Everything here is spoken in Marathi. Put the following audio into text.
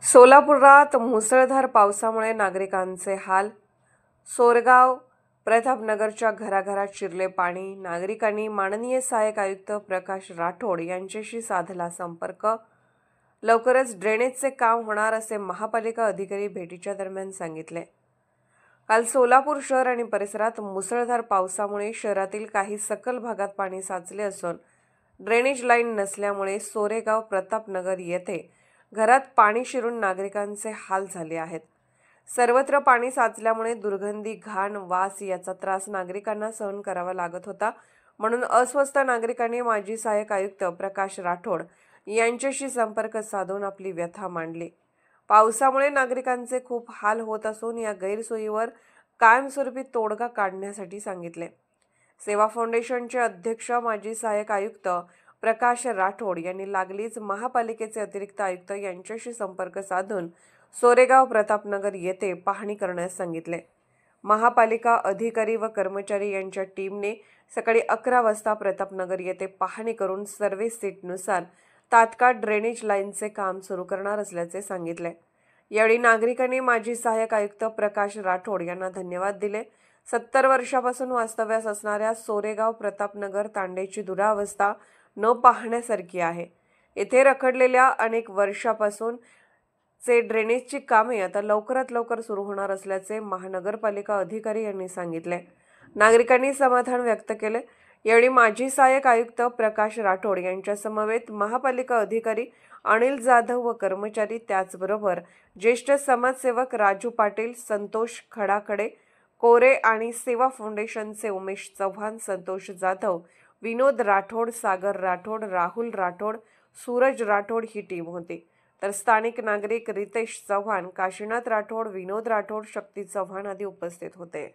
सोलापुरात मुसळधार पावसामुळे नागरिकांचे हाल। सोरगाव प्रतापनगरच्या घराघरात शिरले पाणी। नागरिकांनी माननीय सहाय्यक आयुक्त प्रकाश राठोड यांच्याशी साधला संपर्क। लवकरच ड्रेनेजचे काम होणार असे महापालिका अधिकारी भेटीच्या दरम्यान सांगितले। काल सोलापूर शहर आणि परिसरात मुसळधार पावसामुळे शहरातील काही सखल भागात पाणी साचले असून ड्रेनेज लाईन नसल्यामुळे सोरेगाव प्रतापनगर येथे घरात पाणी शिरून नागरिकांचे हाल झाले आहेत। सर्वत्र पाणी साचल्यामुळे दुर्गंधी, घाण, वास याचा त्रास नागरिकांना सहन करावा लागत होता। म्हणून अस्वस्थ नागरिकांनी माजी सहाय्यक आयुक्त प्रकाश राठोड यांच्याशी संपर्क साधून आपली व्यथा मांडली। पावसामुळे नागरिकांचे खूप हाल होत असून या गैरसोयीवर कायमस्वरूपी तोडगा काढण्यासाठी सांगितले। सेवा फाउंडेशनचे अध्यक्ष माजी सहाय्यक आयुक्त प्रकाश राठोड यांनी लागलीच महापालिकेचे अतिरिक्त आयुक्त यांच्याशी संपर्क साधून सोरेगाव प्रतापनगर येथे पाहणी करण्यास सांगितले। महापालिका अधिकारी व कर्मचारी यांच्या टीमने सकाळी 11 वाजता प्रतापनगर येथे पाहणी करून सर्वे सीटनुसार तात्काळ ड्रेनेज लाईनचे काम सुरू करणार असल्याचे सांगितले। यावेळी नागरिकांनी माजी सहाय्यक आयुक्त प्रकाश राठोड यांना धन्यवाद दिले। 70 वर्षापासून वास्तव्यास असणाऱ्या सोरेगाव प्रतापनगर तांड्याची दुरावस्था न पाहण्यासारखी आहे। येथे रखडलेल्या अनेक वर्षापासून ड्रेनेजची कामे आता लवकरात लवकर सुरू होणार असल्याचे महानगरपालिका अधिकारी यांनी सांगितले। नागरिकांनी समाधान व्यक्त केले। यावेळी माजी सहाय्यक आयुक्त प्रकाश राठोड यांच्या समवेत महापालिका अधिकारी अनिल जाधव व कर्मचारी, त्याचबरोबर ज्येष्ठ समाजसेवक राजू पाटील, संतोष खडाखडे कोरे आणि सेवा फाउंडेशनचे उमेश चव्हाण, संतोष जाधव, विनोद राठोड, सागर राठोड, राहुल राठोड, सूरज राठोड ही टीम होती। तर स्थानिक नागरिक रितेश चव्हाण, काशीनाथ राठोड, विनोद राठोड, शक्ती चव्हाण आदी उपस्थित होते।